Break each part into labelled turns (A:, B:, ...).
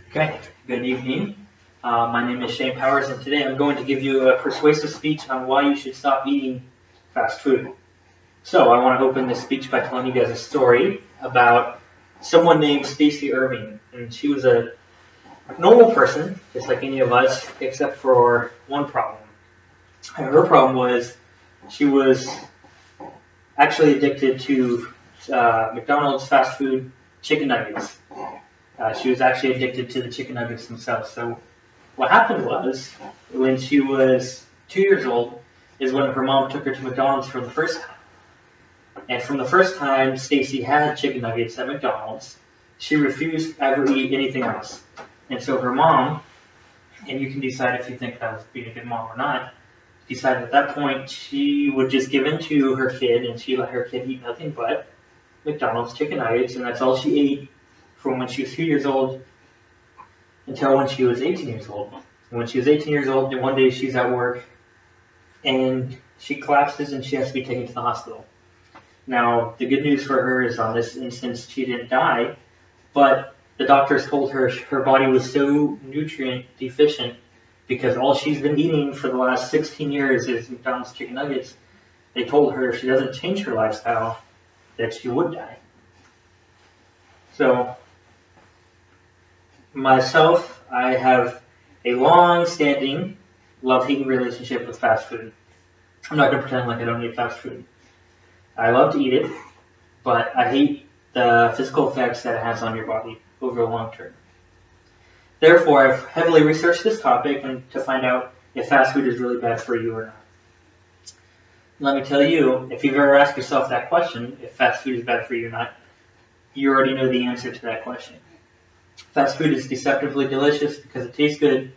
A: Okay, good evening. My name is Shane Powers, and today I'm going to give you a persuasive speech on why you should stop eating fast food. So, I want to open this speech by telling you guys a story about someone named Stacey Irving. And she was a normal person, just like any of us, except for one problem. And her problem was she was actually addicted to McDonald's fast food chicken nuggets. She was actually addicted to the chicken nuggets themselves. So what happened was, when she was 2 years old, is when her mom took her to McDonald's for the first time. And from the first time Stacey had chicken nuggets at McDonald's, she refused to ever eat anything else. And so her mom, and you can decide if you think that was being a good mom or not, decided at that point she would just give in to her kid, and she let her kid eat nothing but McDonald's chicken nuggets, and that's all she ate from when she was 2 years old until when she was 18 years old. And when she was 18 years old, one day she's at work and she collapses and she has to be taken to the hospital. Now, the good news for her is on this instance she didn't die, but the doctors told her her body was so nutrient deficient because all she's been eating for the last 16 years is McDonald's chicken nuggets. They told her if she doesn't change her lifestyle, that she would die. So, myself, I have a long-standing love-hate relationship with fast food. I'm not going to pretend like I don't eat fast food. I love to eat it, but I hate the physical effects that it has on your body over the long term. Therefore, I've heavily researched this topic and to find out if fast food is really bad for you or not. Let me tell you, if you've ever asked yourself that question, if fast food is bad for you or not, you already know the answer to that question. Fast food is deceptively delicious because it tastes good,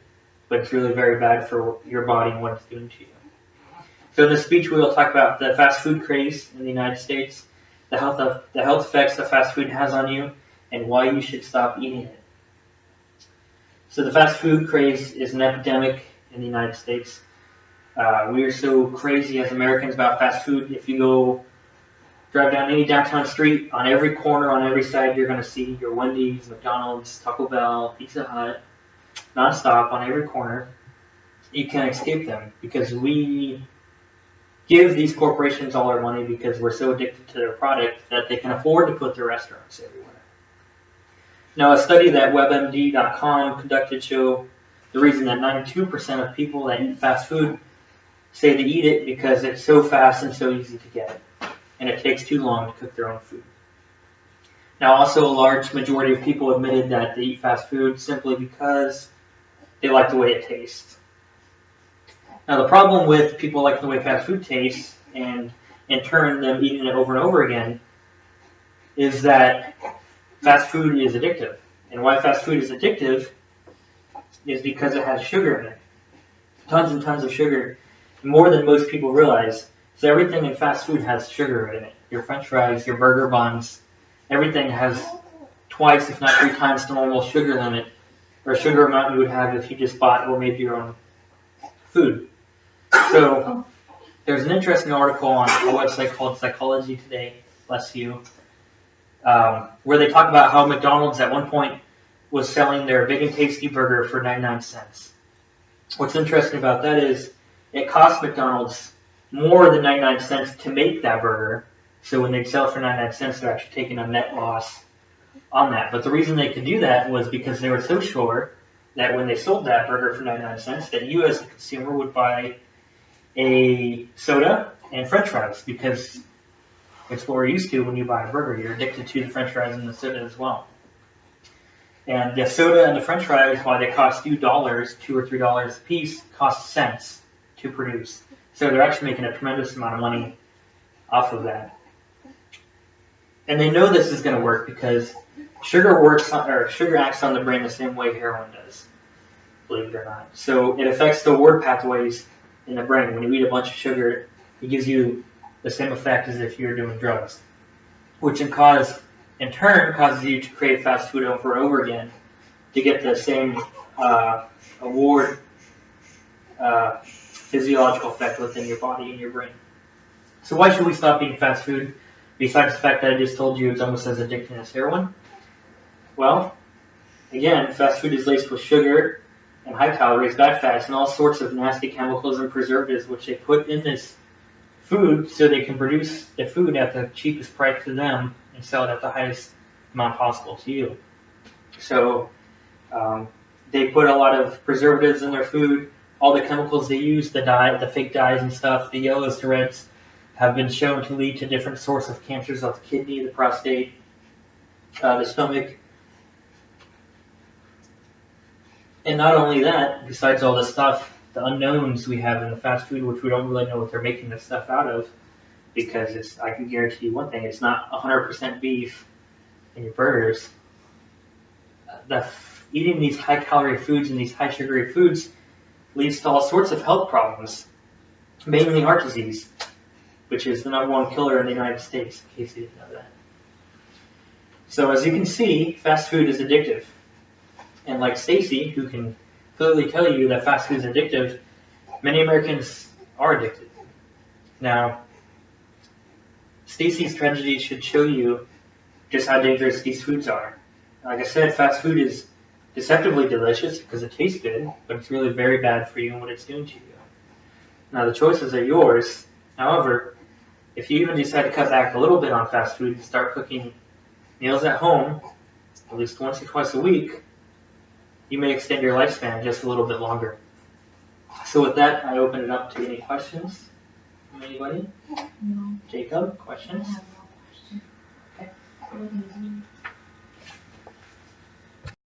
A: but it's really very bad for your body and what it's doing to you. So in this speech, we will talk about the fast food craze in the United States, the health effects that fast food has on you, and why you should stop eating it. So the fast food craze is an epidemic in the United States. We are so crazy as Americans about fast food. If you drive down any downtown street, on every corner, on every side, you're going to see your Wendy's, McDonald's, Taco Bell, Pizza Hut, nonstop on every corner. You can't escape them because we give these corporations all our money because we're so addicted to their product that they can afford to put their restaurants everywhere. Now, a study that WebMD.com conducted showed the reason that 92% of people that eat fast food say they eat it because it's so fast and so easy to get, and it takes too long to cook their own food. Now, also a large majority of people admitted that they eat fast food simply because they like the way it tastes. Now, the problem with people liking the way fast food tastes, and in turn them eating it over and over again, is that fast food is addictive. And why fast food is addictive is because it has sugar in it. Tons and tons of sugar, more than most people realize. So everything in fast food has sugar in it. Your french fries, your burger buns, everything has twice, if not 3 times the normal sugar limit, or sugar amount you would have if you just bought or made your own food. So there's an interesting article on a website called Psychology Today, bless you, where they talk about how McDonald's at one point was selling their Big and Tasty burger for 99 cents. What's interesting about that is it cost McDonald's more than 99 cents to make that burger. So when they sell for 99 cents, they're actually taking a net loss on that. But the reason they could do that was because they were so sure that when they sold that burger for 99 cents, that you as the consumer would buy a soda and french fries, because it's what we're used to when you buy a burger. You're addicted to the french fries and the soda as well. And the soda and the french fries, while they cost you dollars, $2 or $3 a piece, cost cents to produce. So they're actually making a tremendous amount of money off of that. And they know this is going to work because sugar acts on the brain the same way heroin does, believe it or not. So it affects the reward pathways in the brain. When you eat a bunch of sugar, it gives you the same effect as if you're doing drugs, which in turn causes you to crave fast food over and over again to get the same reward physiological effect within your body and your brain. So why should we stop eating fast food? Besides the fact that I just told you it's almost as addicting as heroin? Well, Again, fast food is laced with sugar and high calories, bad fats, and all sorts of nasty chemicals and preservatives which they put in this food so they can produce the food at the cheapest price to them and sell it at the highest amount possible to you. So they put a lot of preservatives in their food. All the chemicals they use, the fake dyes and stuff, the yellows to reds, have been shown to lead to different sorts of cancers of the kidney, the prostate, the stomach. And not only that, besides all the stuff, the unknowns we have in the fast food, which we don't really know what they're making this stuff out of, because I can guarantee you one thing, it's not 100% beef in your burgers. Eating these high-calorie foods and these high-sugary foods leads to all sorts of health problems, mainly heart disease, which is the #1 killer in the United States, in case you didn't know that. So as you can see, fast food is addictive. And like Stacy, who can clearly tell you that fast food is addictive, many Americans are addicted. Now, Stacy's tragedy should show you just how dangerous these foods are. Like I said, fast food is deceptively delicious because it tastes good, but it's really very bad for you and what it's doing to you. Now, the choices are yours. However, if you even decide to cut back a little bit on fast food and start cooking meals at home, at least once or twice a week, you may extend your lifespan just a little bit longer. So with that, I open it up to any questions from anybody?
B: No.
A: Jacob, questions?
B: I have no question. Okay.